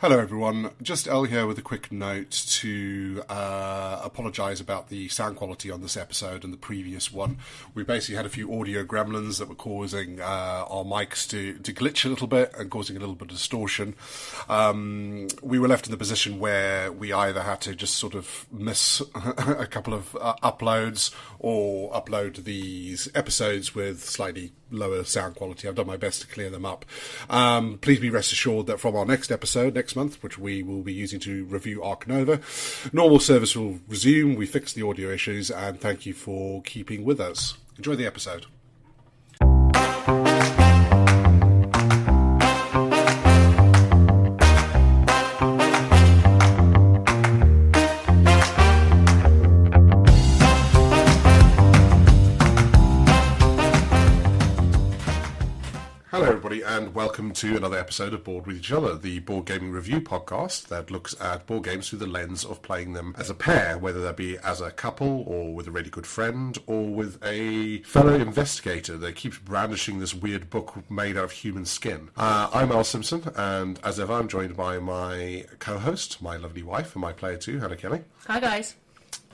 Hello everyone, just El here with a quick note to apologise about the sound quality on this episode and the previous one. We basically had a few audio gremlins that were causing our mics to glitch a little bit and causing a little bit of distortion. We were left in the position where we either had to just sort of miss a couple of uploads or upload these episodes with slightly lower sound quality. I've done my best to clear them up. Please be rest assured that from our next episode, next month, which we will be using to review Ark Nova, normal service will resume. We fixed the audio issues, and thank you for keeping with us. Enjoy the episode. Hello everybody and welcome to another episode of Board With Each Other, the board gaming review podcast that looks at board games through the lens of playing them as a pair, whether that be as a couple or with a really good friend or with a fellow investigator that keeps brandishing this weird book made out of human skin. I'm Al Simpson, and as ever I'm joined by my co-host, my lovely wife, and my player too, Hannah Kelly. Hi guys.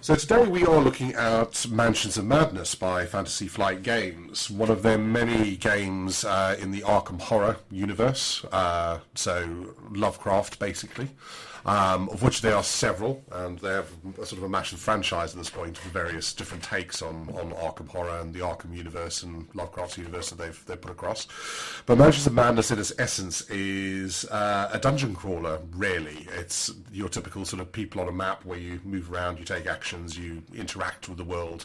So today we are looking at Mansions of Madness by Fantasy Flight Games, one of their many games in the Arkham Horror universe, so Lovecraft basically, of which there are several, and they have a sort of a massive franchise at this point with various different takes on Arkham Horror and the Arkham universe and Lovecraft's universe that they've put across. But Mansions of Madness in its essence is a dungeon crawler, really. It's your typical sort of people on a map where you move around, you take actions, you interact with the world.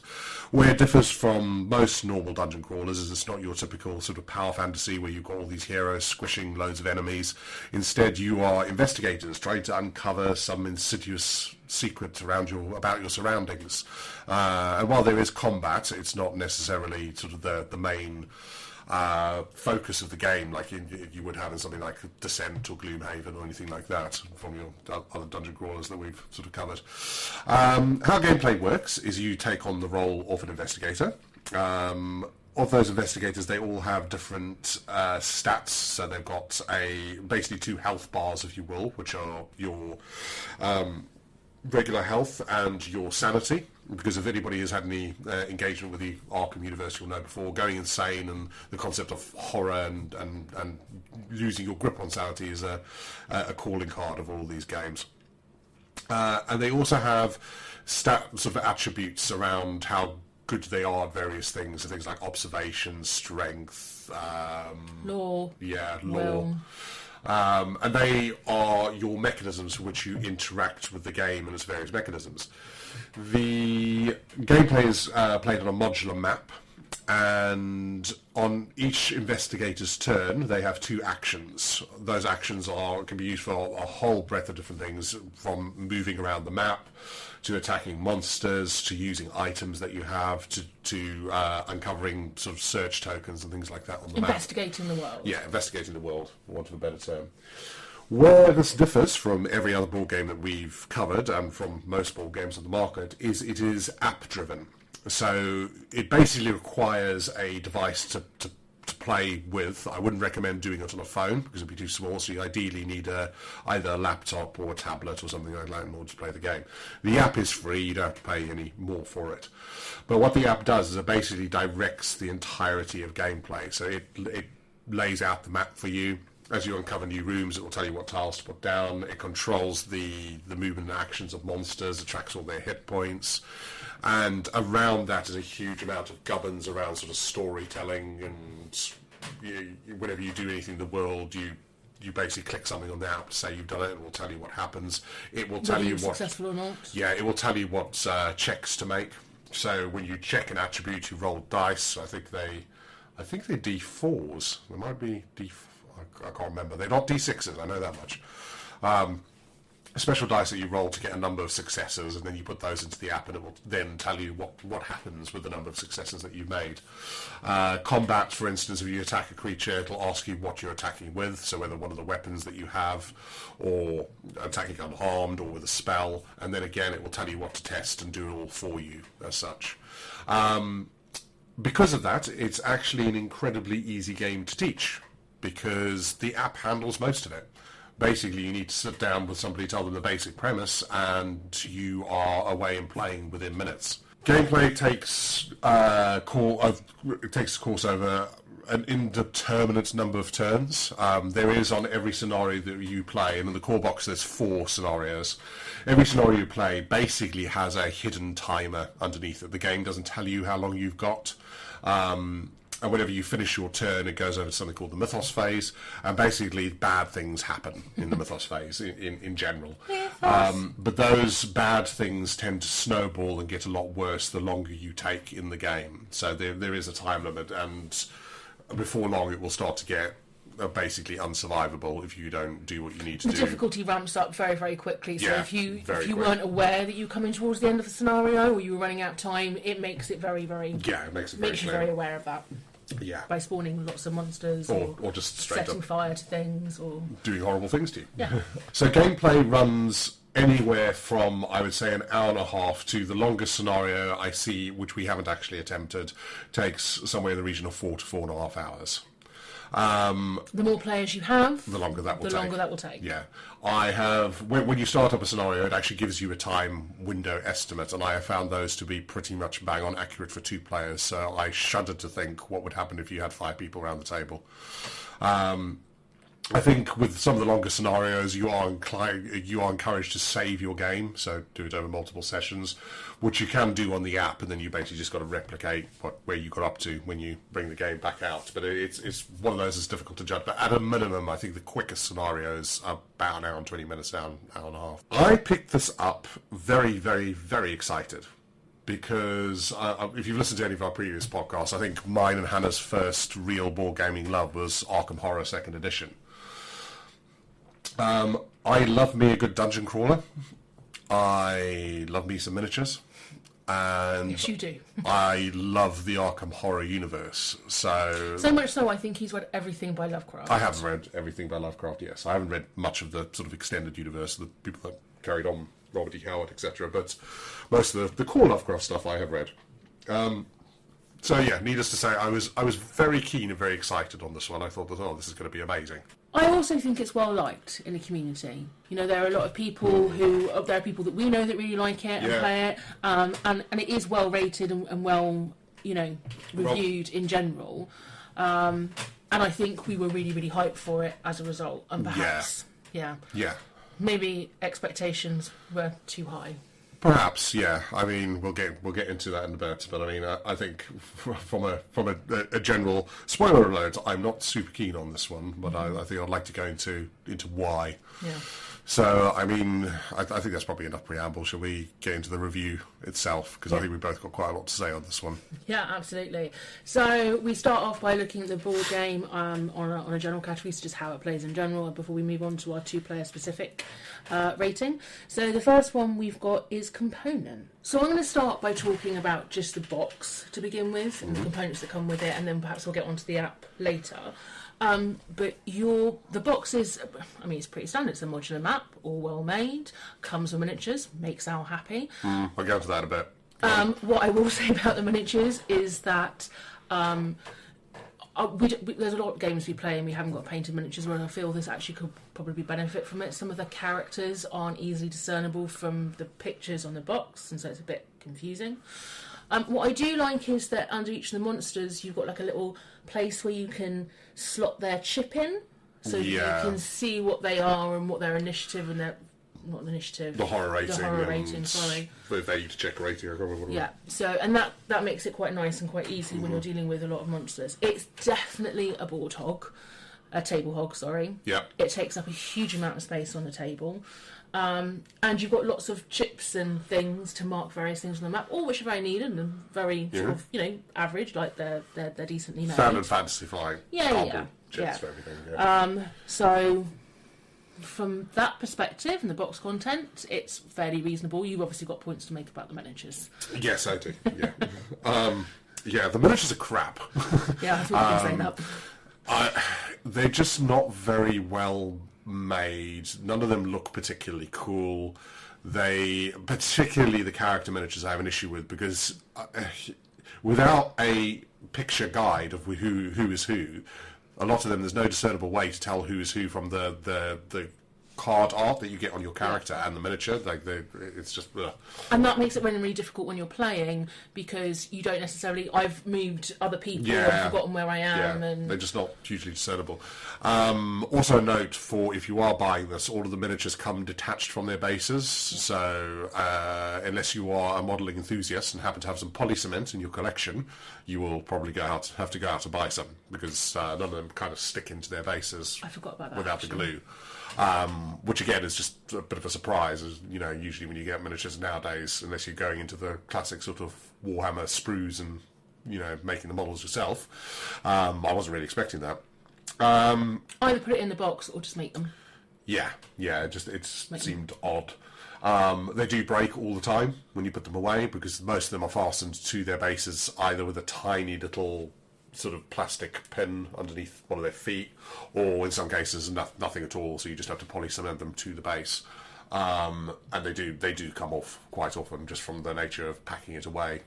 Where it differs from most normal dungeon crawlers is it's not your typical sort of power fantasy where you've got all these heroes squishing loads of enemies. Instead, you are investigators trying to uncover some insidious secret about your surroundings. And while there is combat, it's not necessarily sort of the main focus of the game like you would have in something like Descent or Gloomhaven or anything like that from your other dungeon crawlers that we've sort of covered. How gameplay works is you take on the role of an investigator. Of those investigators, they all have different stats, so they've got basically two health bars, if you will, which are your regular health and your sanity. Because if anybody has had any engagement with the Arkham universe, you'll know before, going insane and the concept of horror and losing your grip on sanity is a calling card of all these games. And they also have sort of attributes around how good they are at various things, so things like observation, strength, law. Yeah, law. And they are your mechanisms for which you interact with the game and its various mechanisms. The gameplay is played on a modular map, and on each investigator's turn they have two actions. Those actions can be used for a whole breadth of different things, from moving around the map to attacking monsters, to using items that you have, to uncovering sort of search tokens and things like that on the map. Investigating the world. Yeah, investigating the world, for want of a better term. Where this differs from every other board game that we've covered and from most board games on the market is it is app-driven. So it basically requires a device to play with. I wouldn't recommend doing it on a phone because it'd be too small, so you ideally need either a laptop or a tablet or something like that in order to play the game. The app is free, you don't have to pay any more for it. But what the app does is it basically directs the entirety of gameplay. So it lays out the map for you. As you uncover new rooms, it will tell you what tiles to put down. It controls the movement and actions of monsters, it tracks all their hit points. And around that is a huge amount of gubbins around sort of storytelling, and whenever you do anything in the world, you basically click something on the app to say you've done it, and it will tell you what happens. It will tell you what successful or not. Yeah, it will tell you what checks to make. So when you check an attribute, you roll dice. I think they're D4s. They might be I can't remember. They're not D6s, I know that much. Special dice that you roll to get a number of successes, and then you put those into the app, and it will then tell you what happens with the number of successes that you made. Combat, for instance, if you attack a creature, it'll ask you what you're attacking with, so whether one of the weapons that you have, or attacking unharmed, or with a spell, and then again it will tell you what to test and do it all for you as such. Because of that, it's actually an incredibly easy game to teach, because the app handles most of it. Basically, you need to sit down with somebody, tell them the basic premise, and you are away and playing within minutes. Gameplay takes takes a course over an indeterminate number of turns. There is on every scenario that you play, and in the core box there's 4 scenarios. Every scenario you play basically has a hidden timer underneath it. The game doesn't tell you how long you've got. And whenever you finish your turn, it goes over to something called the mythos phase, and basically bad things happen in the mythos phase in general. But those bad things tend to snowball and get a lot worse the longer you take in the game. So there is a time limit, and before long it will start to get basically unsurvivable if you don't do what you need to do. The difficulty ramps up very, very quickly. So Yeah, if you quick. weren't aware that you were coming towards the end of the scenario, or you were running out of time, it makes it very, very... Yeah, it makes it makes you clear. very aware of that. Yeah. By spawning lots of monsters, Or just straight setting up fire to things, or... doing horrible things to you. Yeah. So gameplay runs anywhere from, I would say, an hour and a half to the longest scenario I see, which we haven't actually attempted, takes somewhere in the region of 4 to 4.5 hours. The more players you have, The longer that will the take. longer that will take. Yeah. I have, when you start up a scenario, it actually gives you a time window estimate, and I have found those to be pretty much bang on accurate for 2 players, so I shudder to think what would happen if you had 5 people around the table. I think with some of the longer scenarios, you are encouraged to save your game, so do it over multiple sessions, which you can do on the app, and then you basically just got to replicate where you got up to when you bring the game back out. But it's one of those that's difficult to judge. But at a minimum, I think the quickest scenarios are about an hour and 20 minutes down, hour and a half. I picked this up very, very, very excited. Because if you've listened to any of our previous podcasts, I think mine and Hannah's first real board gaming love was Arkham Horror 2nd Edition. I love me a good dungeon crawler. I love me some miniatures. And Yes, you do. I love the Arkham Horror universe. So much so, I think he's read everything by Lovecraft. I haven't read everything by Lovecraft, yes. I haven't read much of the sort of extended universe, the people that carried on, Robert E. Howard, etc. But most of the core Lovecraft stuff I have read. So yeah, needless to say, I was very keen and very excited on this one. I thought that, this is going to be amazing. I also think it's well liked in the community. You know, there are a lot of people there are people that we know that really like it and play it, and it is well rated and well, reviewed in general. And I think we were really, really hyped for it as a result, and perhaps, maybe expectations were too high. Perhaps, yeah. I mean, we'll get into that in a bit, but I mean, I think from a general spoiler alert, I'm not super keen on this one, but I think I'd like to go into why. Yeah. So, I mean, I think that's probably enough preamble. Shall we get into the review itself? Because I think we've both got quite a lot to say on this one. Yeah, absolutely. So we start off by looking at the board game on a general category, so just how it plays in general, before we move on to our 2-player specific rating. So the first one we've got is component. So I'm going to start by talking about just the box to begin with, and the components that come with it, and then perhaps we'll get onto the app later. But the box is, it's pretty standard. It's a modular map, all well made, comes with miniatures, makes Al happy. I'll go into that in a bit. What I will say about the miniatures is that there's a lot of games we play and we haven't got painted miniatures, where I feel this actually could probably benefit from it. Some of the characters aren't easily discernible from the pictures on the box, and so it's a bit confusing. What I do like is that under each of the monsters you've got like a little place where you can slot their chip in, so you can see what they are and what their initiative and their the horror rating, sorry. If they need to check rating, I can't remember. Yeah, so, and that makes it quite nice and quite easy when you're dealing with a lot of monsters. It's definitely a table hog, sorry. Yeah. It takes up a huge amount of space on the table. And you've got lots of chips and things to mark various things on the map, all which are very needed and very sort of, average, like they're decently made. Standard Fantasy Flight. Chips for everything. So from that perspective and the box content, it's fairly reasonable. You've obviously got points to make about the miniatures. Yes, I do. Yeah. The miniatures are crap. Yeah, I thought you were going to say that. They're just not very well made. None of them look particularly cool. Particularly the character miniatures I have an issue with, because without a picture guide of who is who, a lot of them there's no discernible way to tell who is who from the card art that you get on your character and the miniature. It's just... Ugh. And that makes it really, really difficult when you're playing, because you don't necessarily... I've moved other people, I've forgotten where I am. Yeah, and they're just not hugely discernible. Also note, for if you are buying this, all of the miniatures come detached from their bases, so unless you are a modelling enthusiast and happen to have some polycement in your collection, you will probably have to go out to buy some, because none of them kind of stick into their bases. I forgot about that, without the glue. Which again is just a bit of a surprise, as you know, usually when you get miniatures nowadays, unless you're going into the classic sort of Warhammer sprues and, you know, making the models yourself, I wasn't really expecting that. Either put it in the box or just make them. Yeah, it seemed odd. They do break all the time when you put them away, because most of them are fastened to their bases either with a tiny little sort of plastic pin underneath one of their feet, or in some cases nothing at all, so you just have to poly-cement them to the base. And they do come off quite often just from the nature of packing it away.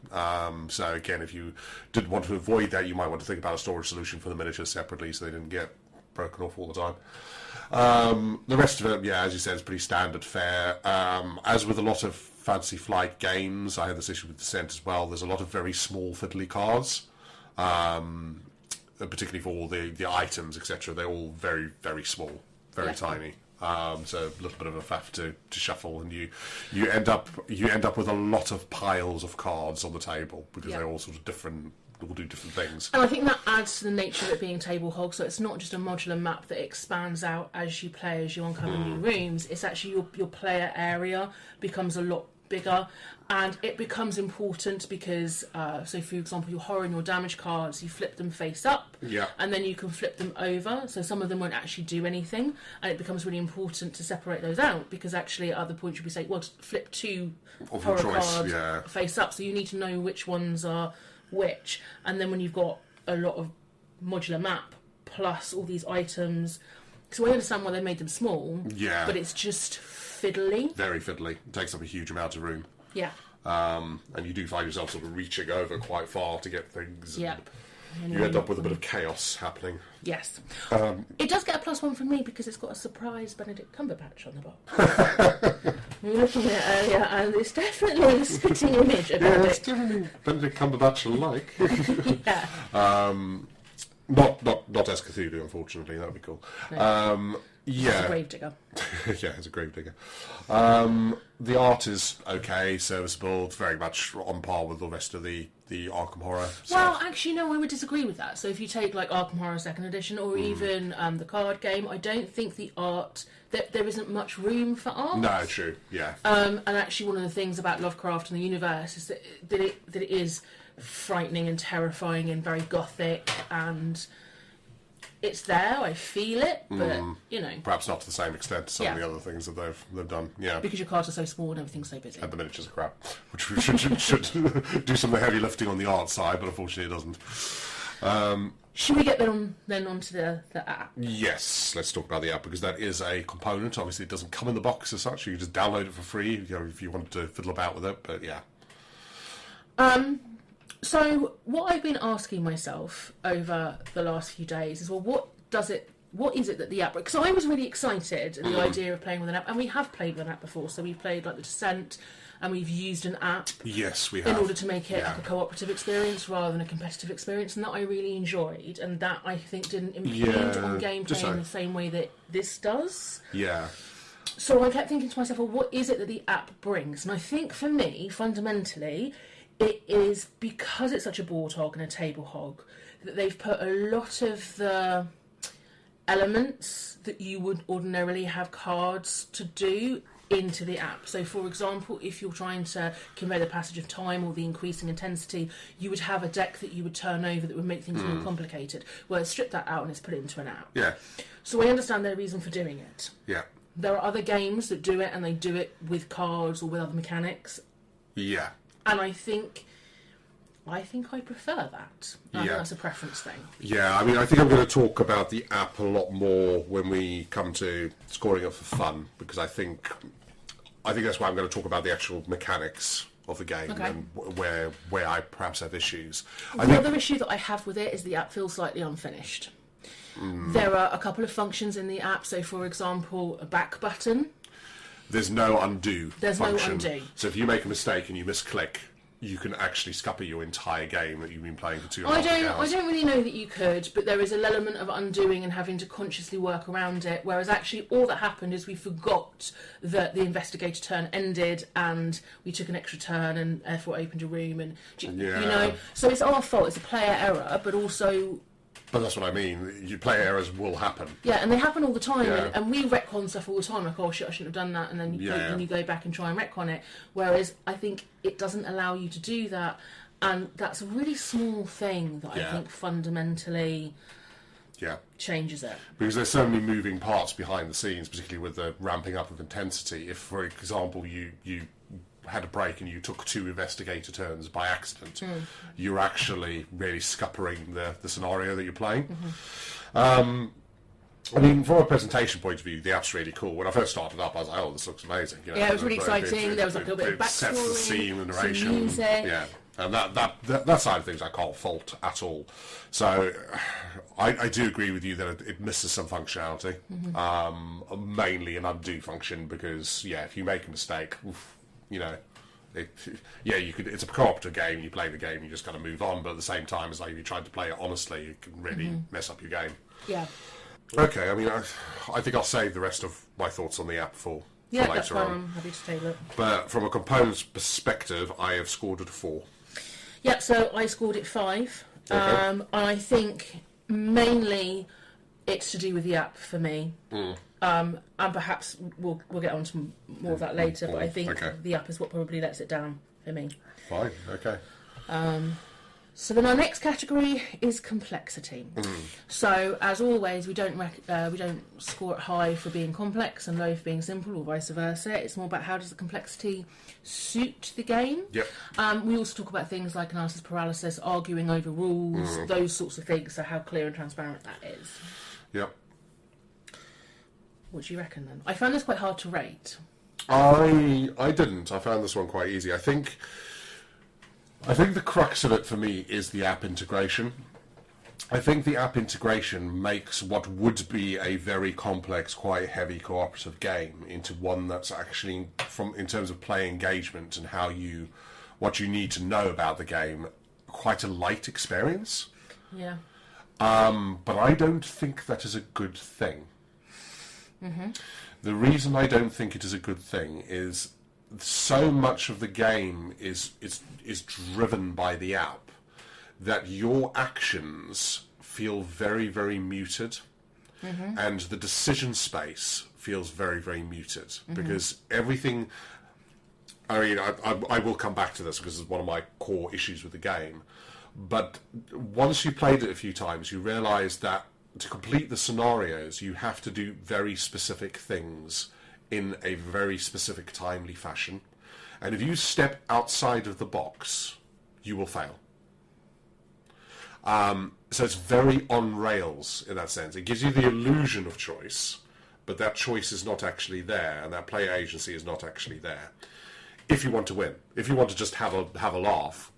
So again, if you did want to avoid that, you might want to think about a storage solution for the miniatures separately so they didn't get broken off all the time. The rest of it, yeah, as you said, is pretty standard fare. As with a lot of Fantasy Flight games, I had this issue with Descent as well, there's a lot of very small fiddly cards. Particularly for all the items, etc. They're all very, very small, very tiny. So a little bit of a faff to shuffle, and you end up with a lot of piles of cards on the table, because they're all sort of different, all do different things. And I think that adds to the nature of it being table hog. So it's not just a modular map that expands out as you play, as you uncover new rooms. It's actually your player area becomes a lot bigger, and it becomes important because so for example, your horror and your damage cards, you flip them face up, and then you can flip them over, so some of them won't actually do anything, and it becomes really important to separate those out, because actually at other points you'll be saying, well, just flip two of horror choice, cards face up, so you need to know which ones are which. And then when you've got a lot of modular map plus all these items, so I understand why they made them small, but it's just fiddly. Very fiddly. It takes up a huge amount of room. Yeah. And you do find yourself sort of reaching over quite far to get things. Yep. You end up with a bit of chaos happening. Yes. It does get a +1 from me because it's got a surprise Benedict Cumberbatch on the box. We were looking at it earlier, and it's definitely a spitting image of Benedict. It's definitely Benedict Cumberbatch-alike. Yeah. Not as Cthulhu, unfortunately. That would be cool. No. It's a gravedigger. Yeah, it's a gravedigger. The art is okay, serviceable. It's very much on par with the rest of the Arkham Horror stuff. Well, actually, no, I would disagree with that. So if you take like Arkham Horror 2nd Edition, or even the card game, I don't think the art... there isn't much room for art. No, true, yeah. And actually, one of the things about Lovecraft and the universe is that it is frightening and terrifying and very gothic, and it's there, I feel it, but, you know... Perhaps not to the same extent as some of the other things that they've done, yeah. Because your cards are so small and everything's so busy. And the miniatures are crap, which we should do some of the heavy lifting on the art side, but unfortunately it doesn't. Should we get then onto the app? Yes, let's talk about the app, because that is a component. Obviously it doesn't come in the box as such, you can just download it for free if you wanted to fiddle about with it, but yeah. So what I've been asking myself over the last few days is, well, what is it that the app... Because I was really excited at the idea of playing with an app, and we have played with an app before, so we've played like The Descent, and we've used an app. Yes, we have. In order to make it like a cooperative experience rather than a competitive experience, and that I really enjoyed, and that I think didn't impinge on gameplay in the same way that this does. Yeah. So I kept thinking to myself, well, what is it that the app brings? And I think for me, fundamentally, it is because it's such a board hog and a table hog that they've put a lot of the elements that you would ordinarily have cards to do into the app. So for example, if you're trying to convey the passage of time or the increasing intensity, you would have a deck that you would turn over that would make things more complicated. Well, it's stripped that out and it's put it into an app. Yeah. So I understand their reason for doing it. Yeah. There are other games that do it, and they do it with cards or with other mechanics. Yeah. And I think I prefer that. I think that's a preference thing. Yeah, I mean, I think I'm going to talk about the app a lot more when we come to scoring it for fun, because I think that's why I'm going to talk about the actual mechanics of the game and where I perhaps have issues. The other issue that I have with it is the app feels slightly unfinished. There are a couple of functions in the app. So, for example, a back button. There's no undo There's function. no undo. So if you make a mistake and you misclick, you can actually scupper your entire game that you've been playing for 2.5 hours. I don't really know that you could, but there is an element of undoing and having to consciously work around it, whereas actually all that happened is we forgot that the investigator turn ended and we took an extra turn and therefore opened a room and, you know, so it's our fault, it's a player error, but also... But that's what I mean. Your player errors will happen. Yeah, and they happen all the time. Yeah. And we retcon stuff all the time. Like, oh shit, I shouldn't have done that. And then you go back and try and retcon it. Whereas I think it doesn't allow you to do that. And that's a really small thing that I think fundamentally changes it. Because there's so many moving parts behind the scenes, particularly with the ramping up of intensity. If, for example, you had a break and you took 2 investigator turns by accident, you're actually really scuppering the scenario that you're playing. I mean, from a presentation point of view, the app's really cool. When I first started up, I was like, oh, this looks amazing. You know, it was really exciting. There was like a little bit of backstory. It sets the scene, the narration. Some music. Yeah. And that side of things I can't fault at all. So I do agree with you that it misses some functionality, mainly an undo function, because, if you make a mistake... You know, you could. It's a cooperative game. You play the game, you just got to move on. But at the same time, it's like if you tried to play it honestly, it can really mess up your game. Yeah. Okay. I mean, I think I'll save the rest of my thoughts on the app for that's later fine. on. I'm happy to take it. But from a components perspective, I have scored it a 4. Yeah. So I scored it 5. Okay. And I think mainly it's to do with the app for me. And perhaps we'll get on to more of that later, but I think the app is what probably lets it down for me. Fine, okay. So then our next category is complexity. So as always, we don't score it high for being complex and low for being simple, or vice versa. It's more about how does the complexity suit the game. Yep. We also talk about things like analysis paralysis, arguing over rules, those sorts of things. So how clear and transparent that is. Yep. What do you reckon then? I found this quite hard to rate. I didn't. I found this one quite easy. I think the crux of it for me is the app integration. I think the app integration makes what would be a very complex, quite heavy cooperative game into one that's actually, in terms of play engagement and what you need to know about the game, quite a light experience. Yeah. But I don't think that is a good thing. The reason I don't think it is a good thing is so much of the game is driven by the app that your actions feel very, very muted, and the decision space feels very, very muted, because everything... I mean, I will come back to this because it's one of my core issues with the game, but once you played it a few times, you realise that to complete the scenarios, you have to do very specific things in a very specific, timely fashion. And if you step outside of the box, you will fail. So it's very on rails in that sense. It gives you the illusion of choice, but that choice is not actually there, and that player agency is not actually there. If you want to win, if you want to just have a laugh,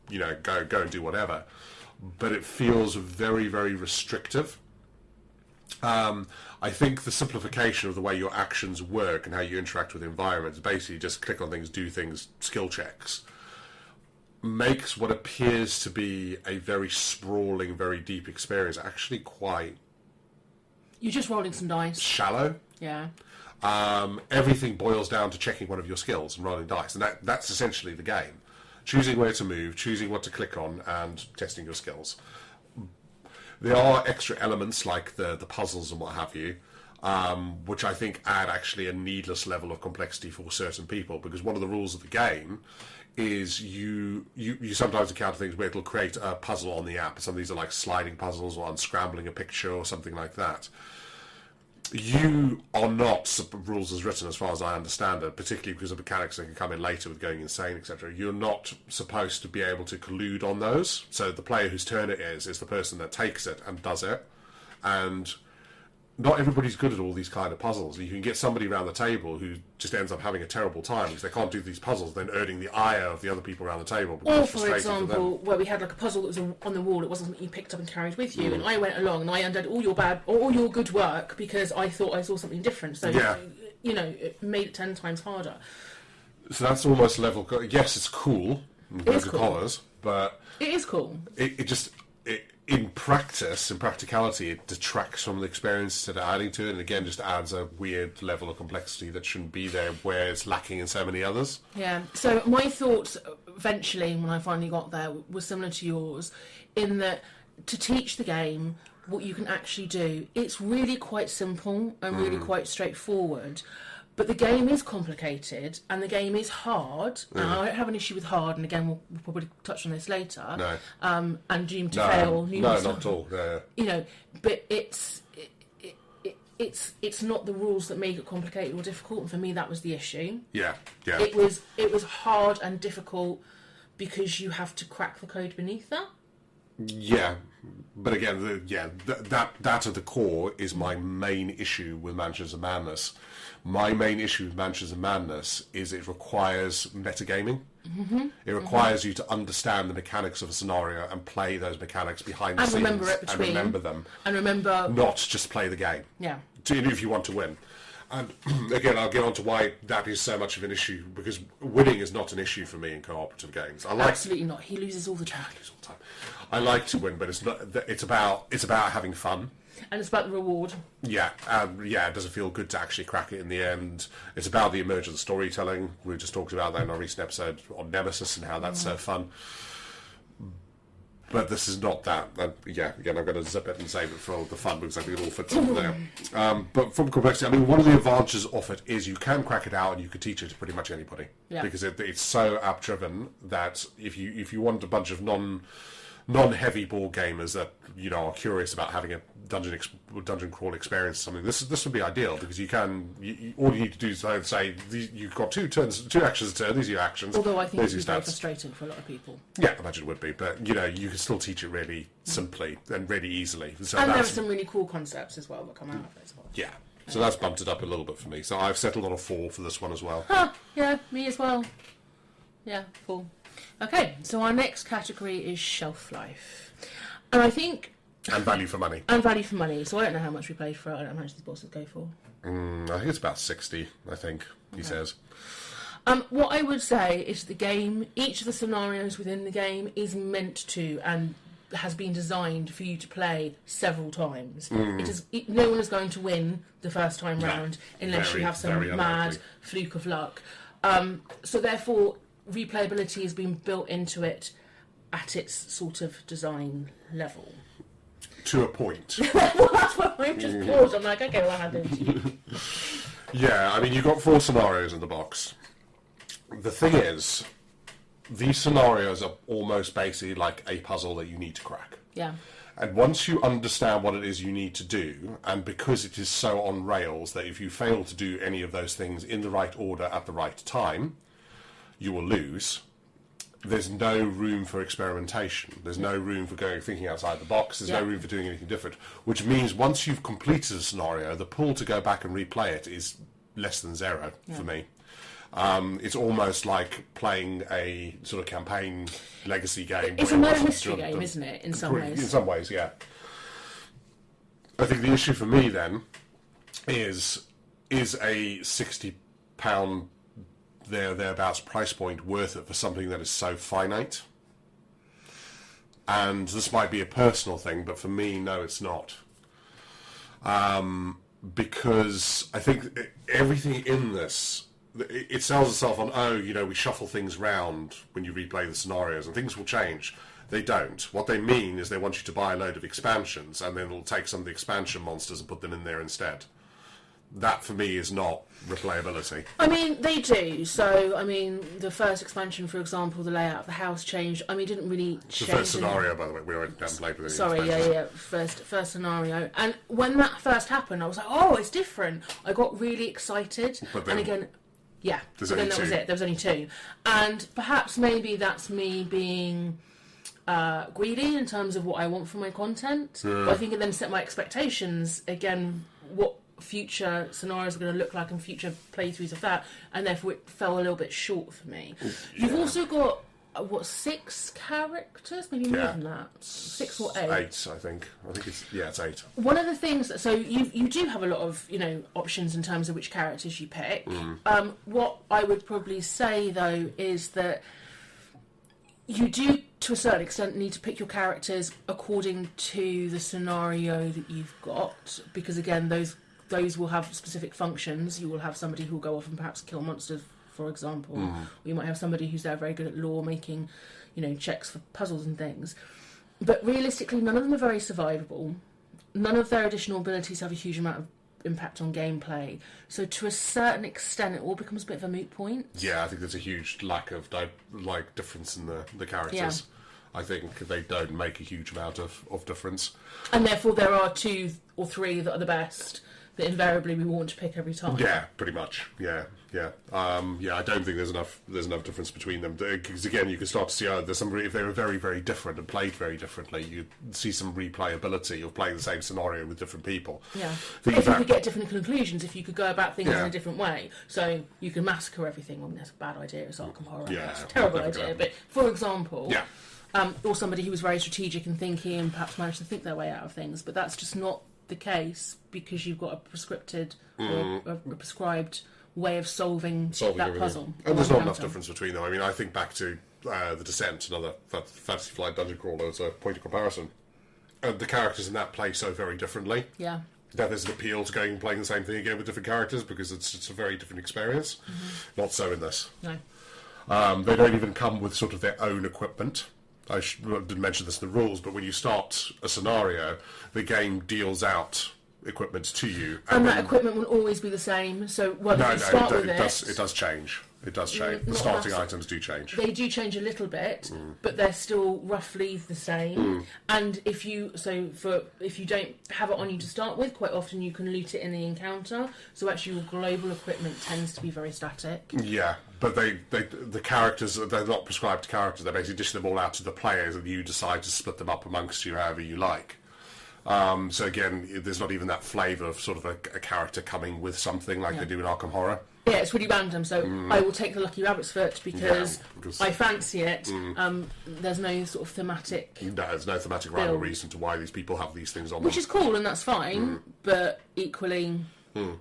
go and do whatever. But it feels very, very restrictive. I think the simplification of the way your actions work and how you interact with the environment, basically just click on things, do things, skill checks, makes what appears to be a very sprawling, very deep experience actually quite... You're just rolling some dice. Shallow. Yeah. Everything boils down to checking one of your skills and rolling dice, and that's essentially the game. Choosing where to move, choosing what to click on, and testing your skills. There are extra elements like the puzzles and what have you, which I think add actually a needless level of complexity for certain people, because one of the rules of the game is you sometimes encounter things where it'll create a puzzle on the app. Some of these are like sliding puzzles or unscrambling a picture or something like that. You are not, rules as written as far as I understand it, particularly because of mechanics that can come in later with going insane, etc. You're not supposed to be able to collude on those. So the player whose turn it is the person that takes it and does it. And not everybody's good at all these kind of puzzles. You can get somebody around the table who just ends up having a terrible time because they can't do these puzzles, then earning the ire of the other people around the table. Or, for example, where we had like a puzzle that was on the wall, it wasn't something you picked up and carried with you, and I went along and I undid all your good work because I thought I saw something different. So, it made it 10 times harder. So that's almost level. Yes, it's cool. It's cool. Collars, but it is cool. In practice, in practicality, it detracts from the experience that they're adding to it, and again, just adds a weird level of complexity that shouldn't be there, where it's lacking in so many others. Yeah. So my thoughts, eventually, when I finally got there, was similar to yours, in that to teach the game what you can actually do, it's really quite simple and really quite straightforward. But the game is complicated and the game is hard. I don't have an issue with hard, and again, we'll probably touch on this later. No. And doomed to fail. No, not at all. Yeah. But it's not the rules that make it complicated or difficult. And for me, that was the issue. Yeah. It was hard and difficult because you have to crack the code beneath that. Yeah, but again, that at the core is my main issue with Mansions of Madness. My main issue with Mansions of Madness is it requires metagaming. Mm-hmm. It requires you to understand the mechanics of a scenario and play those mechanics behind the scenes. And remember them. And remember... Not just play the game. Yeah. If you want to win. And again, I'll get on to why that is so much of an issue, because winning is not an issue for me in cooperative games. Absolutely not. He loses all the time. I like to win, but it's not. It's about having fun. And it's about the reward. Yeah, it doesn't feel good to actually crack it in the end. It's about the emergent storytelling. We just talked about that in our recent episode on Nemesis and how that's so fun. But this is not that. Again, I'm going to zip it and save it for all the fun because I think it all fits in there. But from complexity, one of the advantages of it is you can crack it out and you can teach it to pretty much anybody. Yeah. Because it's so app-driven that if you want a bunch of non-heavy board gamers that are curious about having a dungeon crawl experience or something, this would be ideal because all you need to do is say you've got two actions a turn. These are your actions. Although I think it would be very frustrating for a lot of people. Yeah, I imagine it would be, but you can still teach it really simply and really easily. So and there are some really cool concepts as well that come out of it as well. Yeah, so that's bumped it up a little bit for me. So I've settled on a 4 for this one as well. Yeah, me as well. Yeah, 4. Okay, so our next category is shelf life. And I think... And value for money. So I don't know how much we paid for it. I don't know how much these bosses go for. I think it's about 60, I think, he says. What I would say is the game, each of the scenarios within the game is meant to and has been designed for you to play several times. No one is going to win the first time round unless you have some mad fluke of luck. So therefore... replayability has been built into it at its sort of design level. To a point. Well, that's what I'm just paused. I'm like, okay, well, I had it. Yeah, you've got 4 scenarios in the box. The thing is, these scenarios are almost basically like a puzzle that you need to crack. Yeah. And once you understand what it is you need to do, and because it is so on rails that if you fail to do any of those things in the right order at the right time, you will lose. There's no room for experimentation. There's no room for thinking outside the box. There's no room for doing anything different. Which means once you've completed a scenario, the pull to go back and replay it is less than 0 for me. It's almost like playing a sort of campaign legacy game. It's a murder mystery game, isn't it? In some ways. In some ways, yeah. I think the issue for me then is a £60 thereabouts price point worth it for something that is so finite? And this might be a personal thing, but for me, no, it's not. Because I think everything in this, it sells itself on, we shuffle things round when you replay the scenarios and things will change. They don't. What they mean is they want you to buy a load of expansions and then it'll take some of the expansion monsters and put them in there instead. That, for me, is not replayability. They do. So, the first expansion, for example, the layout of the house changed. Didn't really change. The first scenario, by the way, we already played with it. Sorry, yeah. First scenario. And when that first happened, I was like, oh, it's different. I got really excited. But then, and again, yeah. But then that was it. There was only 2. And perhaps maybe that's me being... greedy in terms of what I want from my content. But I think it then set my expectations again what future scenarios are going to look like and future playthroughs of that, and therefore it fell a little bit short for me. Yeah. You've also got 6 characters, maybe more than that, 6 or 8. 8, I think it's 8. One of the things so you do have a lot of options in terms of which characters you pick. What I would probably say though is that you do, to a certain extent, need to pick your characters according to the scenario that you've got, because again, those will have specific functions. You will have somebody who will go off and perhaps kill monsters, for example. Or you might have somebody who's there very good at lore making, checks for puzzles and things. But realistically, none of them are very survivable. None of their additional abilities have a huge amount of impact on gameplay. So to a certain extent, it all becomes a bit of a moot point. Yeah, I think there's a huge lack of difference in the characters. Yeah. I think they don't make a huge amount of difference. And therefore there are 2 or 3 that are the best, that invariably we want to pick every time. Yeah, pretty much. Yeah. I don't think there's enough difference between them, because again, you can start to see there's some, if they were very, very different and played very differently, you see some replayability of playing the same scenario with different people. Yeah, if you could get different conclusions, if you could go about things in a different way, so you can massacre everything. Well, that's a bad idea. It's Arkham Horror. Yeah, that's a terrible idea. But for example, or somebody who was very strategic and thinking and perhaps managed to think their way out of things, but that's just not the case, because you've got a prescripted or a prescribed way of solving that everything. puzzle. And there's not enough difference between them. I mean, I think back to The Descent, another Fantasy Flight dungeon crawler, as a point of comparison. And the characters in that play so very differently. Yeah. That there's an appeal to going and playing the same thing again with different characters, because it's a very different experience. Not so in this. No. They don't even come with sort of their own equipment. I didn't mention this in the rules, but when you start a scenario, the game deals out equipment to you. And that equipment will always be the same. So, it does change. It does change. The starting items do change. They do change a little bit, but they're still roughly the same. And if you don't have it on you to start with, quite often you can loot it in the encounter. So actually, your global equipment tends to be very static. Yeah, but the characters, they're not prescribed characters. They basically dish them all out to the players, and you decide to split them up amongst you however you like. So again, there's not even that flavour of sort of a character coming with something like they do in Arkham Horror. Yeah, it's really random. So I will take the Lucky Rabbit's Foot because I fancy it. There's no sort of thematic. No, there's no thematic rhyme or reason to why these people have these things on which them. Is cool, and that's fine. But equally, when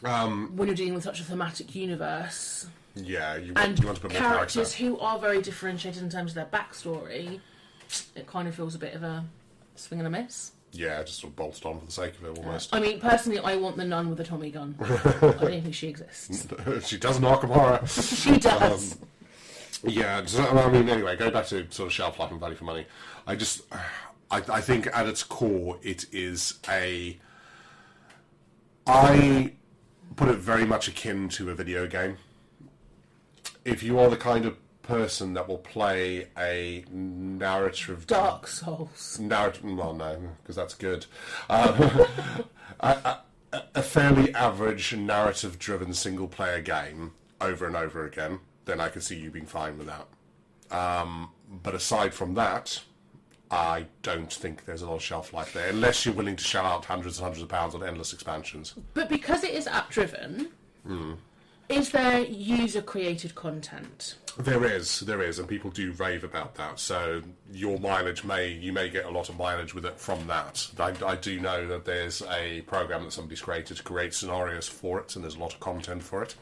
you're dealing with such a thematic universe, you want to put more characters who are very differentiated in terms of their backstory, it kind of feels a bit of a swing and a miss. Yeah, just sort of bolted on for the sake of it, almost. I mean, personally, I want the nun with the Tommy gun. I don't think she exists. She does in Arkham Horror. She does. I mean, anyway, go back to sort of shelf life and value for money. I think at its core, it is I put it very much akin to a video game. If you are the kind of person that will play a narrative... Dark Souls. Well, no, because that's good. A fairly average narrative-driven single-player game over and over again, then I can see you being fine with that. But aside from that, I don't think there's a lot of shelf life there, unless you're willing to shell out hundreds and hundreds of pounds on endless expansions. But because it is app-driven... Is there user-created content? There is, and people do rave about that. So your mileage you may get a lot of mileage with it from that. I do know that there's a program that somebody's created to create scenarios for it, and there's a lot of content for it.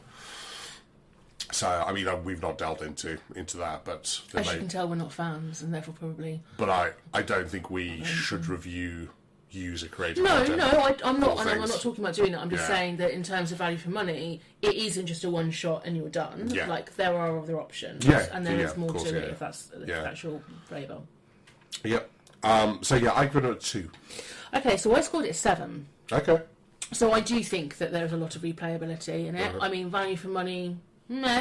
So, I mean, we've not delved into that, but... As you can tell, we're not fans, and therefore probably... But I don't think we should review user-created content. I'm not talking about doing that. I'm just saying that in terms of value for money, it isn't just a one-shot and you're done. Yeah. Like, there are other options, and there is more to it if that's your flavour. Yep. I give it a 2. Okay, so I scored it a 7. Okay. So I do think that there's a lot of replayability in it. I mean, value for money,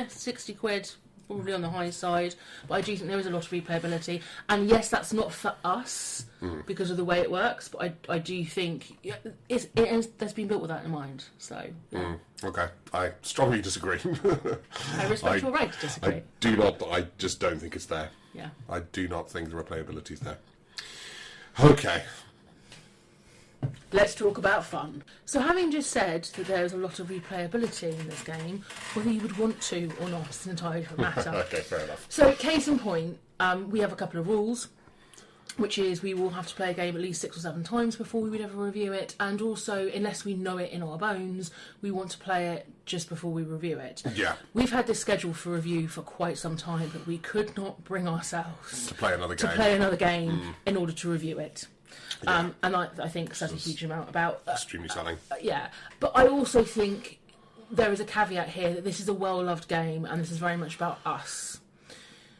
60 quid, probably on the high side, but I do think there is a lot of replayability. And yes, that's not for us because of the way it works, but I do think that's been built with that in mind. So okay, I strongly disagree. I respect your right to disagree. I just don't think it's there. Yeah, I do not think the replayability is there. Okay. let's talk about fun. So having just said that there's a lot of replayability in this game, whether you would want to or not is an entirely different matter. Okay, fair enough. So case in point, we have a couple of rules, which is we will have to play a game at least 6 or 7 times before we would ever review it, and also, unless we know it in our bones, we want to play it just before we review it. Yeah. We've had this scheduled for review for quite some time, but we could not bring ourselves To play another game. in order to review it. Yeah. And I think says a huge amount about... Extremely selling. Yeah, but I also think there is a caveat here that this is a well-loved game, and this is very much about us.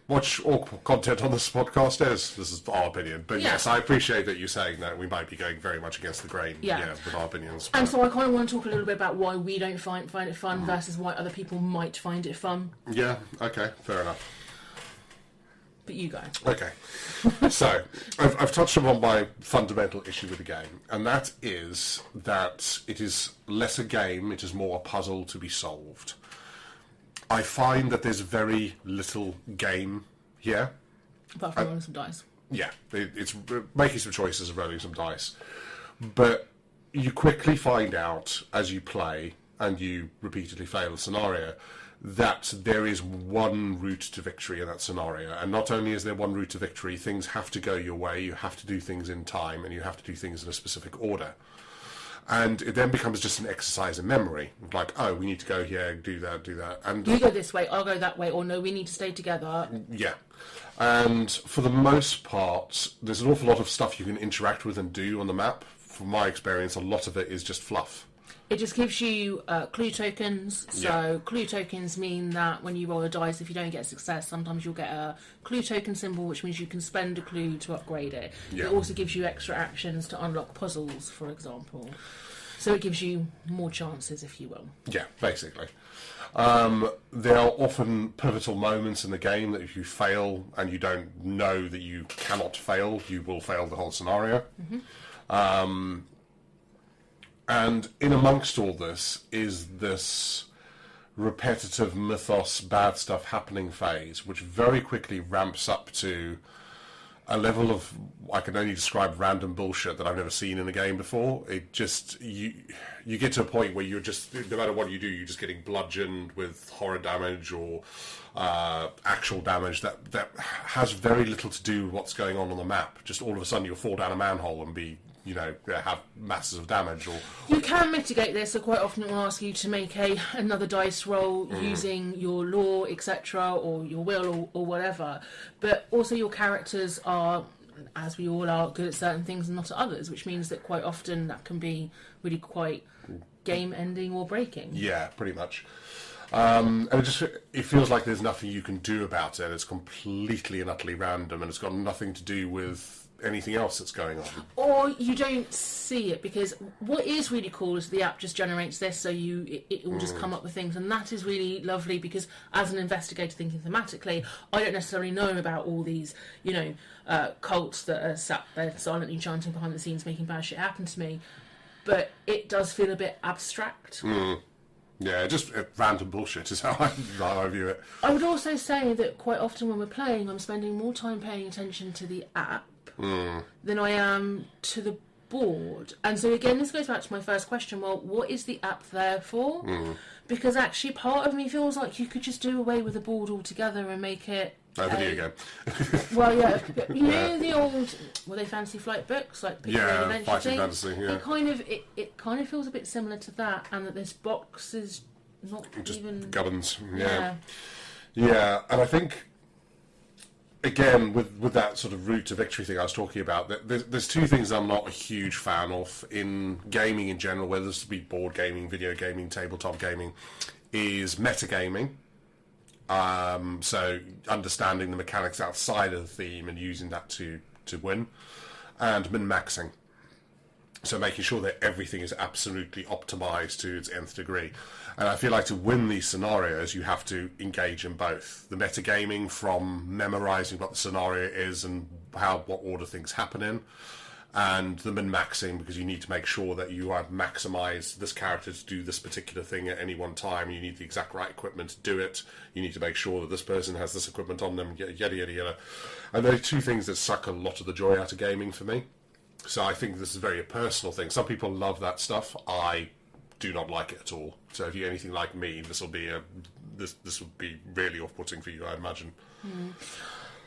Watch all content on this podcast is. This is our opinion. But yes, I appreciate that you're saying that we might be going very much against the grain with our opinions. And so I kind of want to talk a little bit about why we don't find it fun versus why other people might find it fun. Yeah, okay, fair enough. But you go. Okay. So, I've touched upon my fundamental issue with the game, and that is that it is less a game, it is more a puzzle to be solved. I find that there's very little game here. Apart from rolling some dice. Yeah, it's making some choices and rolling some dice. But you quickly find out as you play, and you repeatedly fail a scenario, that there is one route to victory in that scenario. And not only is there one route to victory, things have to go your way, you have to do things in time, and you have to do things in a specific order. And it then becomes just an exercise in memory. Like, oh, we need to go here, do that. And you go this way, I'll go that way, or no, we need to stay together. Yeah. And for the most part, there's an awful lot of stuff you can interact with and do on the map. From my experience, a lot of it is just fluff. It just gives you clue tokens. So clue tokens mean that when you roll a dice, if you don't get success, sometimes you'll get a clue token symbol, which means you can spend a clue to upgrade it. Yeah. It also gives you extra actions to unlock puzzles, for example. So it gives you more chances, if you will. Yeah, basically. There are often pivotal moments in the game that if you fail and you don't know that you cannot fail, you will fail the whole scenario. Mm-hmm. And in amongst all this is this repetitive mythos, bad stuff happening phase, which very quickly ramps up to a level of, I can only describe random bullshit that I've never seen in a game before. It just, you get to a point where you're just, no matter what you do, you're just getting bludgeoned with horror damage or actual damage that has very little to do with what's going on the map. Just all of a sudden you'll fall down a manhole and be, have masses of damage. Or you can mitigate this, so quite often it will ask you to make another dice roll using your law, etc., or your will, or whatever. But also your characters are, as we all are, good at certain things and not at others, which means that quite often that can be really quite game-ending or breaking. Yeah, pretty much. And it feels like there's nothing you can do about it. It's completely and utterly random, and it's got nothing to do with anything else that's going on. Or you don't see it, because what is really cool is the app just generates this, so it will just come up with things, and that is really lovely, because as an investigator thinking thematically, I don't necessarily know about all these, cults that are sat there silently chanting behind the scenes making bad shit happen to me, but it does feel a bit abstract. Yeah, just random bullshit is how I view it. I would also say that quite often when we're playing, I'm spending more time paying attention to the app than I am to the board. And so again, this goes back to my first question, well, what is the app there for? Because actually part of me feels like you could just do away with the board altogether and make it a video game. Well, yeah, know the old, were they Fantasy Flight books, like Fighting Fantasy, yeah. It kind of feels a bit similar to that, and that this box is not just even gubbins. Yeah, and I think again with that sort of route to victory thing I was talking about, there's two things I'm not a huge fan of in gaming in general, whether this be board gaming, video gaming, tabletop gaming, is metagaming. So understanding the mechanics outside of the theme and using that to win, and min-maxing. So making sure that everything is absolutely optimized to its nth degree. And I feel like to win these scenarios, you have to engage in both. The metagaming from memorizing what the scenario is and what order things happen in, and the min-maxing, because you need to make sure that you have maximised this character to do this particular thing at any one time. You need the exact right equipment to do it. You need to make sure that this person has this equipment on them, yada, yada, yada. And they're two things that suck a lot of the joy out of gaming for me. So I think this is very a personal thing. Some people love that stuff. I do not like it at all. So if you're anything like me, this will be this would be really off-putting for you, I imagine.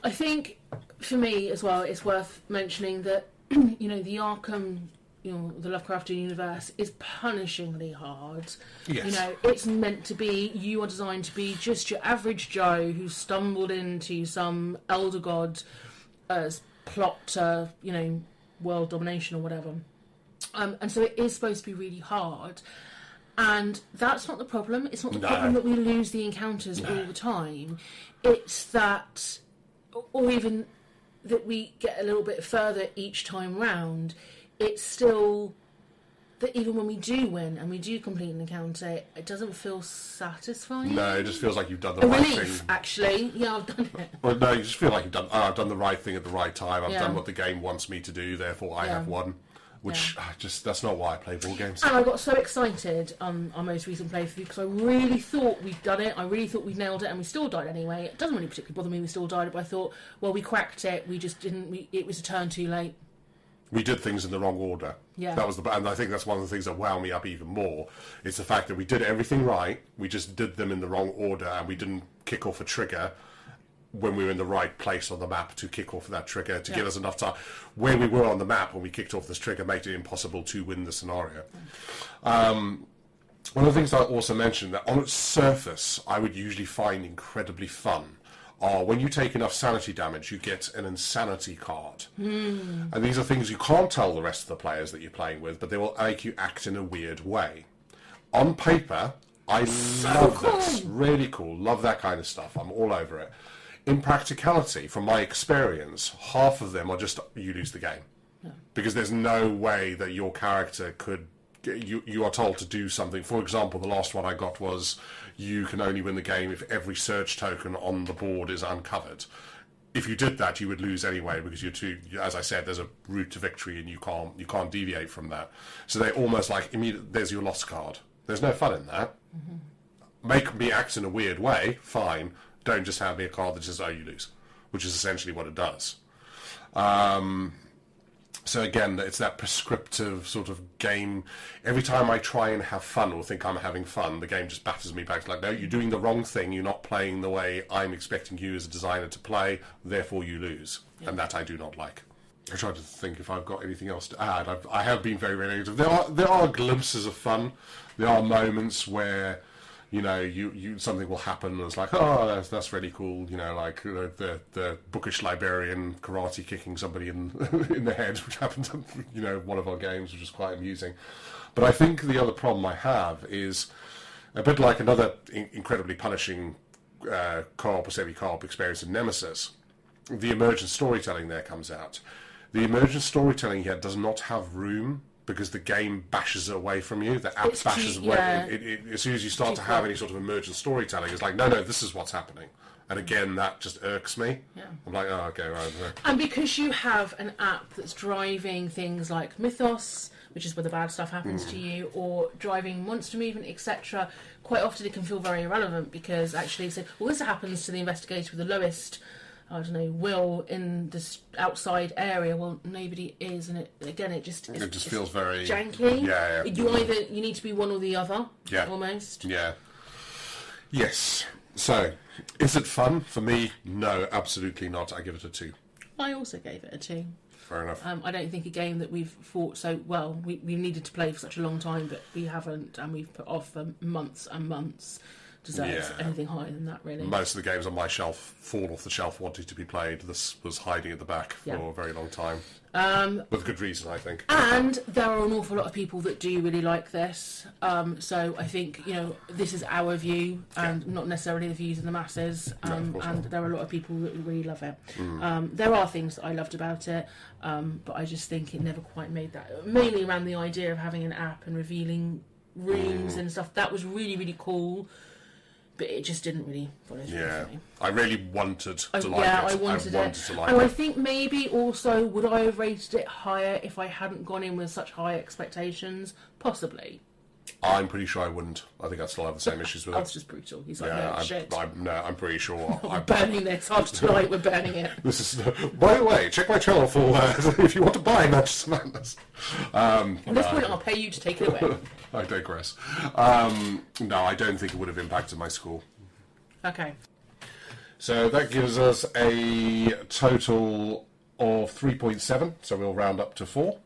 I think for me as well, it's worth mentioning that the Arkham, the Lovecraftian universe is punishingly hard. Yes. It's meant to be. You are designed to be just your average Joe who stumbled into some elder god plot to world domination or whatever. And so it is supposed to be really hard. And that's not the problem. It's not the problem that we lose the encounters all the time. It's that, or even that we get a little bit further each time round. It's still that even when we do win and we do complete an encounter, it doesn't feel satisfying. No, it just feels like you've done the right relief, thing. Actually. Yeah, I've done it. Well, no, you just feel like I've done the right thing at the right time. I've done what the game wants me to do, therefore I have won. Which, that's not why I play board games. And I got so excited on our most recent playthrough because I really thought we'd done it. I really thought we'd nailed it, and we still died anyway. It doesn't really particularly bother me we still died, but I thought, well, we cracked it. We just didn't. It was a turn too late. We did things in the wrong order. Yeah. That was and I think that's one of the things that wound me up even more. It's the fact that we did everything right. We just did them in the wrong order, and we didn't kick off a trigger when we were in the right place on the map to kick off that trigger to give us enough time. Where we were on the map when we kicked off this trigger made it impossible to win the scenario. One of the things I also mentioned that on its surface I would usually find incredibly fun are when you take enough sanity damage you get an insanity card. And these are things you can't tell the rest of the players that you're playing with, but they will make you act in a weird way. On paper, I love this. Really cool. Love that kind of stuff. I'm all over it. In practicality, from my experience, half of them are just you lose the game. Because there's no way that your character could... You are told to do something. For example, the last one I got was you can only win the game if every search token on the board is uncovered. If you did that, you would lose anyway because you're too... As I said, there's a route to victory and you can't deviate from that. So they almost like... There's your lost card. There's no fun in that. Make me act in a weird way, fine. Don't just hand me a card that says, oh, you lose, which is essentially what it does. So again, it's that prescriptive sort of game. Every time I try and have fun or think I'm having fun, the game just batters me back. It's like, no, you're doing the wrong thing. You're not playing the way I'm expecting you as a designer to play. Therefore, you lose. Yeah. And that I do not like. I try to think if I've got anything else to add. I have been very, very negative. There are glimpses of fun. There are moments where... you something will happen and it's like, oh, that's really cool. Like the bookish librarian karate kicking somebody in in the head, which happened to one of our games, which is quite amusing. But I think the other problem I have is a bit like another incredibly punishing co-op or semi-co-op experience in Nemesis. The emergent storytelling there comes out. The emergent storytelling here does not have room. Because the game bashes it away from you, the app bashes away. Yeah. As soon as you start to have any sort of emergent storytelling, it's like, no, this is what's happening. And again, that just irks me. Yeah. I'm like, oh, okay, right. And because you have an app that's driving things like Mythos, which is where the bad stuff happens to you, or driving monster movement, etc., quite often it can feel very irrelevant because actually, this happens to the investigator with the lowest... I don't know, will in this outside area. Well, nobody is, and it just feels very janky. Yeah. You need to be one or the other. Yeah. Almost. Yeah. Yes. So, is it fun? For me, no, absolutely not. I give it a 2. I also gave it a 2. Fair enough. I don't think a game that we've fought so well. We needed to play for such a long time, but we haven't, and we've put off for months and months. Deserves anything higher than that, really. Most of the games on my shelf fall off the shelf wanting to be played. This was hiding at the back for a very long time. With good reason, I think. And there are an awful lot of people that do really like this. So I think, this is our view and not necessarily the views of the masses. And there are a lot of people that really love it. There are things that I loved about it, but I just think it never quite made that. Mainly around the idea of having an app and revealing rooms and stuff. That was really, really cool. But it just didn't really follow through for me. I really wanted to like it. I wanted to like it. And I think maybe also, would I have rated it higher if I hadn't gone in with such high expectations? Possibly. I'm pretty sure I wouldn't. I think I'd still have the same issues with it. That's just brutal. He's like, no, shit. I'm pretty sure. We're burning this. After tonight, we're burning it. This is. By the way, check my channel for if you want to buy Manchester Madness. At this point, I'll pay you to take it away. I digress. No, I don't think it would have impacted my score. Okay. So that gives us a total of 3.7. So we'll round up to 4.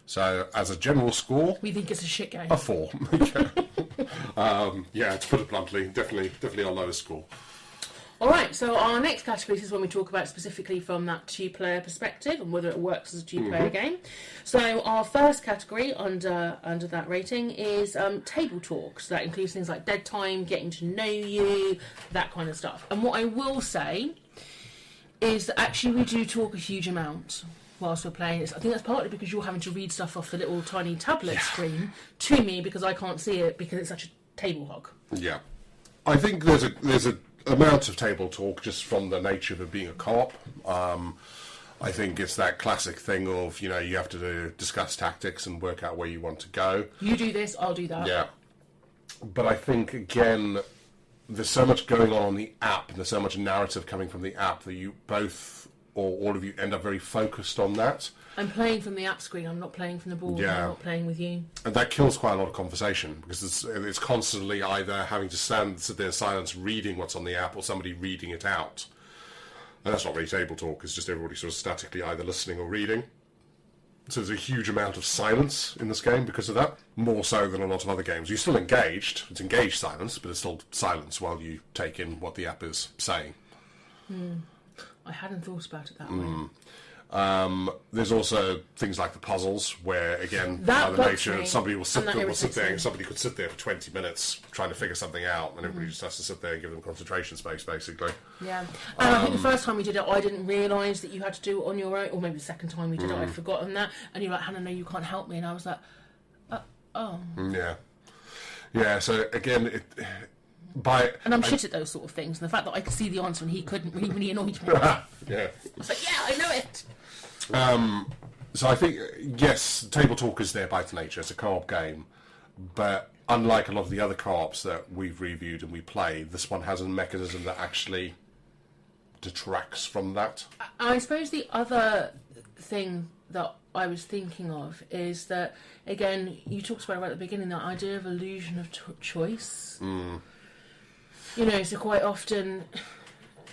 So, as a general score... We think it's a shit game. A 4. Yeah, to put it bluntly, definitely our lowest score. Alright, so our next category is when we talk about specifically from that two-player perspective and whether it works as a two-player game. So, our first category under that rating is table talk. So that includes things like dead time, getting to know you, that kind of stuff. And what I will say is that actually we do talk a huge amount whilst we're playing this. I think that's partly because you're having to read stuff off the little tiny tablet screen to me because I can't see it because it's such a table hog. Yeah. I think there's a amount of table talk just from the nature of it being a co-op. I think it's that classic thing of, you have to discuss tactics and work out where you want to go. You do this, I'll do that. Yeah. But I think, again, there's so much going on the app and there's so much narrative coming from the app that you both... or all of you end up very focused on that. I'm playing from the app screen, I'm not playing from the board, I'm not playing with you. And that kills quite a lot of conversation, because it's constantly either having to sit there in silence reading what's on the app, or somebody reading it out. And that's not really table talk, it's just everybody sort of statically either listening or reading. So there's a huge amount of silence in this game because of that, more so than a lot of other games. You're still engaged, it's engaged silence, but it's still silence while you take in what the app is saying. I hadn't thought about it that way. There's also things like the puzzles, where again, That by the nature, somebody will sit and that there, irritates me. somebody could sit there for 20 minutes trying to figure something out, and everybody just has to sit there and give them concentration space, basically. Yeah. And I think the first time we did it, I didn't realise that you had to do it on your own, or maybe the second time we did it, I'd forgotten that, and you're like, Hannah, no, you can't help me, and I was like, oh. Yeah. Yeah, so again, And I'm shit at those sort of things, and the fact that I could see the answer and he couldn't really annoyed me. Yeah. I was like, yeah, I know it. So I think, yes, table talk is there by its nature. It's a co-op game. But unlike a lot of the other co-ops that we've reviewed and we play, this one has a mechanism that actually detracts from that. I suppose the other thing that I was thinking of is that, again, you talked about right at the beginning, that idea of illusion of choice. So quite often,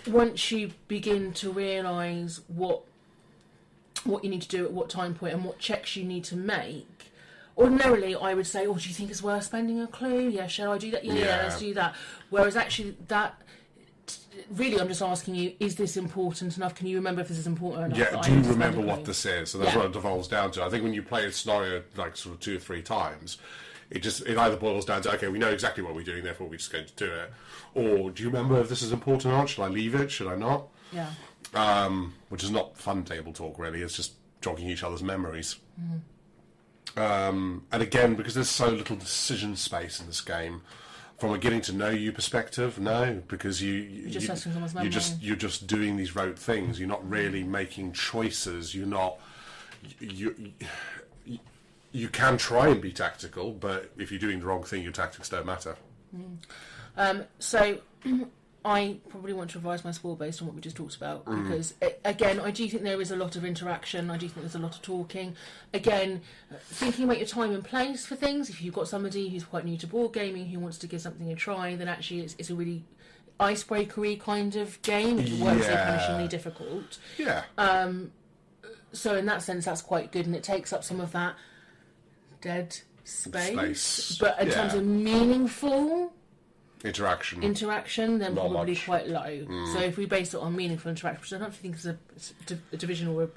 once you begin to realise what you need to do at what time point and what checks you need to make, ordinarily I would say, do you think it's worth spending a clue? Yeah, shall I do that? Yeah, let's do that. Whereas actually really I'm just asking you, is this important enough? Can you remember if this is important enough? Yeah, do you remember what this is? So that's what it devolves down to. I think when you play a scenario like sort of 2 or 3 times, it either boils down to, okay, we know exactly what we're doing, therefore we're just going to do it. Or, do you remember if this is important or not? Should I leave it? Should I not? Yeah. Which is not fun table talk, really. It's just jogging each other's memories. And again, because there's so little decision space in this game, from a getting to know you perspective, no, because you're just doing these rote things. You're not really making choices. You're not... You can try and be tactical, but if you're doing the wrong thing, your tactics don't matter. So I probably want to revise my score based on what we just talked about, because, again, I do think there is a lot of interaction. I do think there's a lot of talking. Again, thinking about your time and place for things. If you've got somebody who's quite new to board gaming who wants to give something a try, then actually it's a really icebreakery kind of game. It works so punishingly difficult. Yeah. So in that sense, that's quite good, and it takes up some of that dead space. But in terms of meaningful interaction, then not probably much. Quite low. So if we base it on meaningful interaction, which I don't think is a division or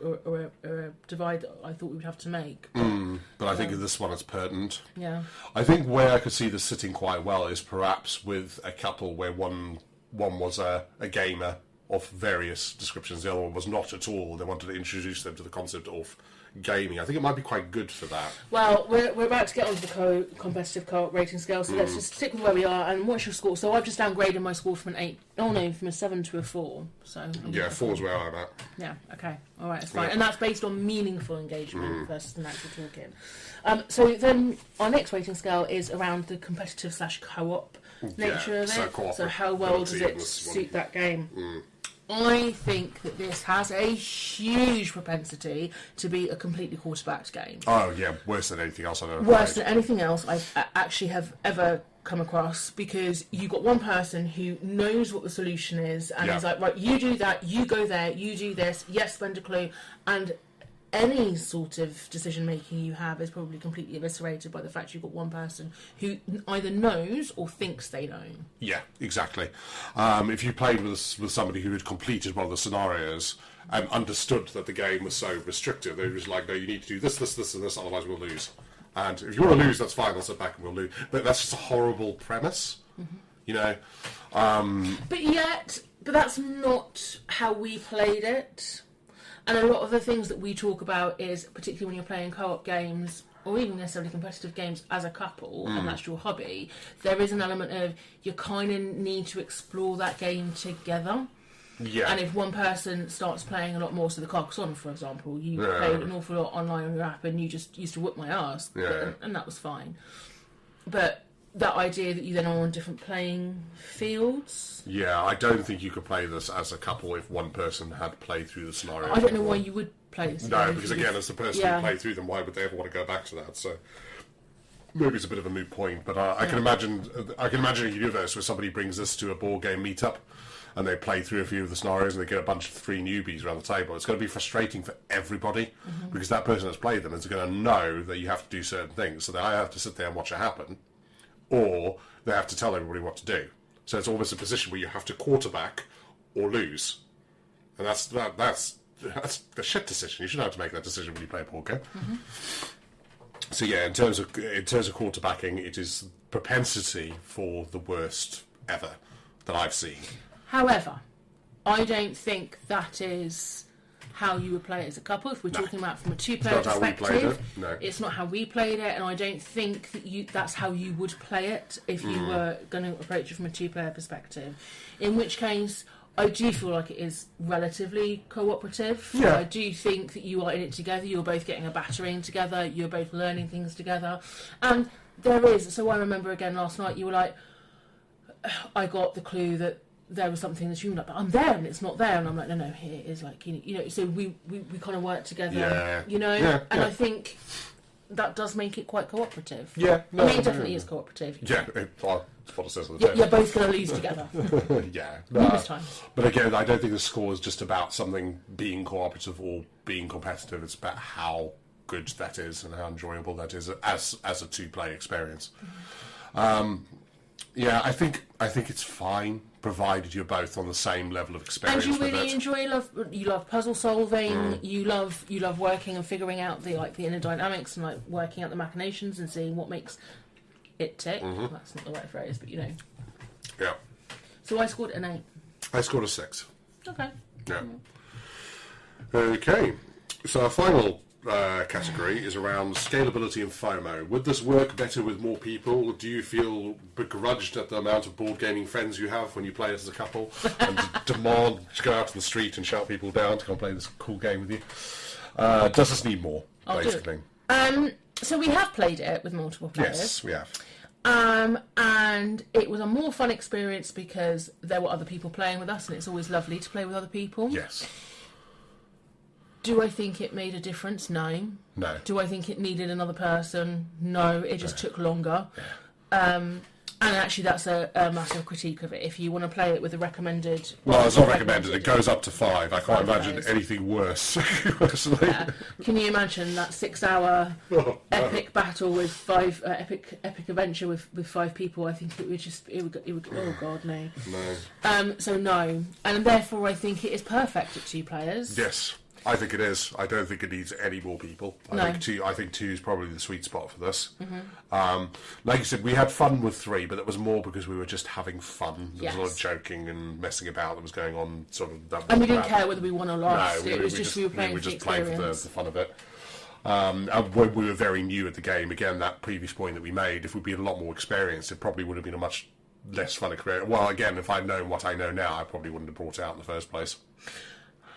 a divide that I thought we would have to make. But I think in this one it's pertinent. Yeah. I think where I could see this sitting quite well is perhaps with a couple where one was a gamer of various descriptions. The other one was not at all. They wanted to introduce them to the concept of gaming. I think it might be quite good for that. Well, we're about to get onto the competitive co-op rating scale, so let's just stick with where we are. And what's your score? So I've just downgraded my score from an 8. Oh no, from a 7 to a 4. So yeah, 4 is where I'm at. Yeah. Okay. All right. It's fine. Yeah. And that's based on meaningful engagement versus an actual talking. So then our next rating scale is around the competitive / co-op nature of it. So how well does it suit that game? I think that this has a huge propensity to be a completely quarterbacked game. Oh, yeah, worse than anything else I've ever Worse than anything else I actually have ever come across, because you've got one person who knows what the solution is and is like, right, you do that, you go there, you do this, yes, spend a clue, and any sort of decision making you have is probably completely eviscerated by the fact you've got one person who either knows or thinks they know. Yeah, exactly. If you played with somebody who had completed one of the scenarios and understood that the game was so restrictive, they were just like, no, you need to do this, this, this, and this, otherwise we'll lose. And if you want to lose, that's fine, I'll sit back and we'll lose. But that's just a horrible premise, you know. But that's not how we played it. And a lot of the things that we talk about is, particularly when you're playing co-op games, or even necessarily competitive games as a couple, and that's your hobby, there is an element of you kind of need to explore that game together. Yeah. And if one person starts playing a lot more, so the Carcassonne on, for example, you played an awful lot online on your app and you just used to whoop my ass, and that was fine. But that idea that you then are on different playing fields. Yeah, I don't think you could play this as a couple if one person had played through the scenario. I don't know why you would play this. No, because again, as the person who played through them, why would they ever want to go back to that? So maybe it's a bit of a moot point, but I can imagine a universe where somebody brings this to a board game meetup and they play through a few of the scenarios and they get a bunch of 3 newbies around the table. It's going to be frustrating for everybody because that person that's played them is going to know that you have to do certain things. So they either have to sit there and watch it happen, or they have to tell everybody what to do. So it's almost a position where you have to quarterback or lose. And that's the shit decision. You shouldn't have to make that decision when you play a board game. So yeah, in terms of quarterbacking, it is propensity for the worst ever that I've seen. However, I don't think that is how you would play it as a couple. If we're talking about from a two-player perspective, it's not how we played it, and I don't think that that's how you would play it if you were going to approach it from a two-player perspective. In which case, I do feel like it is relatively cooperative. Yeah. I do think that you are in it together. You're both getting a battering together. You're both learning things together. And there is... So I remember again last night, you were like, I got the clue that there was something that you were like, but I'm there and it's not there. And I'm like, no, here it is. Like, you know, so we kind of work together, you know? Yeah, and I think that does make it quite cooperative. Yeah. No, I mean, it definitely is cooperative. Yeah, that's what it says on the table. You're both going to lose together. Yeah. Numerous times. But again, I don't think the score is just about something being cooperative or being competitive. It's about how good that is and how enjoyable that is as a two-player experience. Yeah, I think it's fine, provided you're both on the same level of experience. And you really you love puzzle solving. You love working and figuring out the inner dynamics and like working out the machinations and seeing what makes it tick. That's not the right phrase, but you know. Yeah. So I scored an 8. I scored a 6. Okay. Yeah. Okay. So our final category is around scalability and FOMO. Would this work better with more people? Do you feel begrudged at the amount of board gaming friends you have when you play it as a couple and demand to go out to the street and shout people down to come play this cool game with you? Does this need more, basically? So we have played it with multiple players. Yes, we have. And it was a more fun experience because there were other people playing with us, and it's always lovely to play with other people. Yes. Do I think it made a difference? No. No. Do I think it needed another person? No. It just took longer. Yeah. And actually, that's a massive critique of it. If you want to play it with a recommended... Well, it's not recommended. It goes up to 5. I can't imagine anything worse, personally. Yeah. Can you imagine that 6-hour epic battle with 5... epic adventure with 5 people? I think it would just... It would oh, God, no. No. So, no. And therefore, I think it is perfect at 2 players. Yes. I think it is. I don't think it needs any more people. I think two is probably the sweet spot for this. Like you said, we had fun with 3, but it was more because we were just having fun. There was a lot of joking and messing about that was going on. And we didn't care whether we won or lost. No, it was just we were playing just the playing for the fun of it. And when we were very new at the game, again, that previous point that we made, if we'd been a lot more experienced, it probably would have been a much less fun experience. Well, again, if I'd known what I know now, I probably wouldn't have brought it out in the first place.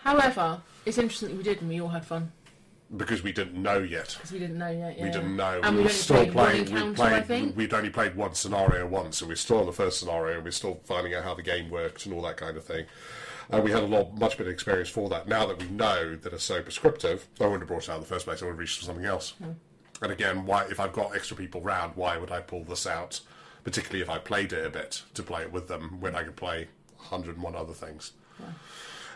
However, it's interesting that we did and we all had fun. Because we didn't know yet. Because we didn't know yet, yeah. We didn't know. And we were still playing. We'd only played one scenario once, and we're still on the first scenario, and we're still finding out how the game worked and all that kind of thing. And we had much better experience for that. Now that we know that it's so prescriptive, I wouldn't have brought it out in the first place. I would have reached for something else. And again, if I've got extra people round, why would I pull this out? Particularly if I played it a bit, to play it with them when I could play 101 other things.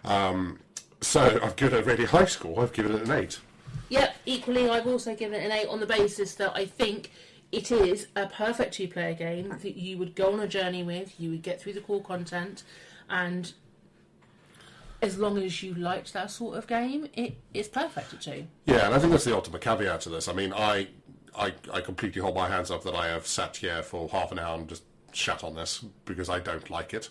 So I've given it a really high score. I've given it an 8. Yep, equally, I've also given it an 8 on the basis that I think it is a perfect 2-player game that you would go on a journey with, you would get through the core content, and as long as you liked that sort of game, it's perfect at 2. Yeah, and I think that's the ultimate caveat to this. I mean, I completely hold my hands up that I have sat here for half an hour and just shat on this because I don't like it.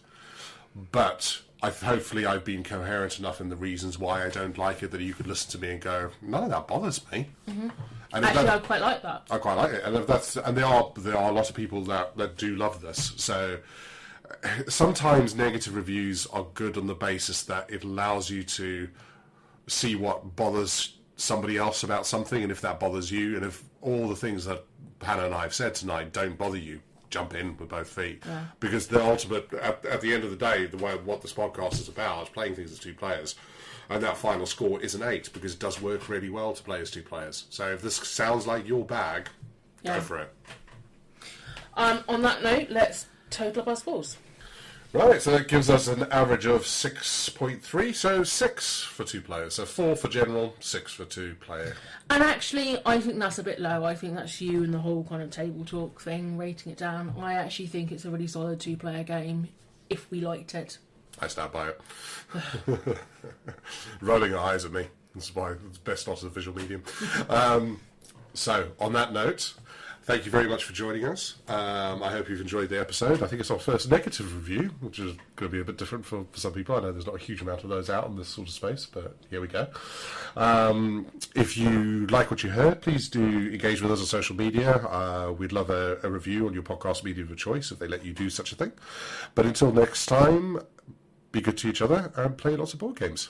But hopefully I've been coherent enough in the reasons why I don't like it that you could listen to me and go, none of that bothers me. And actually, I quite like that. I quite like it, and there are a lot of people that do love this. So sometimes negative reviews are good on the basis that it allows you to see what bothers somebody else about something, and if that bothers you, and if all the things that Hannah and I have said tonight don't bother you, jump in with both feet. Because the ultimate, at the end of the day, what this podcast is about is playing things as 2 players, and that final score is an 8 because it does work really well to play as 2 players. So if this sounds like your bag, go for it. On that note, let's total up our scores. Right, so that gives us an average of 6.3, so 6 for 2 players. So 4 for general, 6 for 2 player. And actually, I think that's a bit low. I think that's you and the whole kind of table talk thing, rating it down. I actually think it's a really solid 2-player game, if we liked it. I stand by it. Rolling her eyes at me. That's why it's best not as a visual medium. So, on that note, thank you very much for joining us. I hope you've enjoyed the episode. I think it's our first negative review, which is going to be a bit different for some people. I know there's not a huge amount of those out in this sort of space, but here we go. If you like what you heard, please do engage with us on social media. We'd love a review on your podcast medium of choice if they let you do such a thing. But until next time, be good to each other and play lots of board games.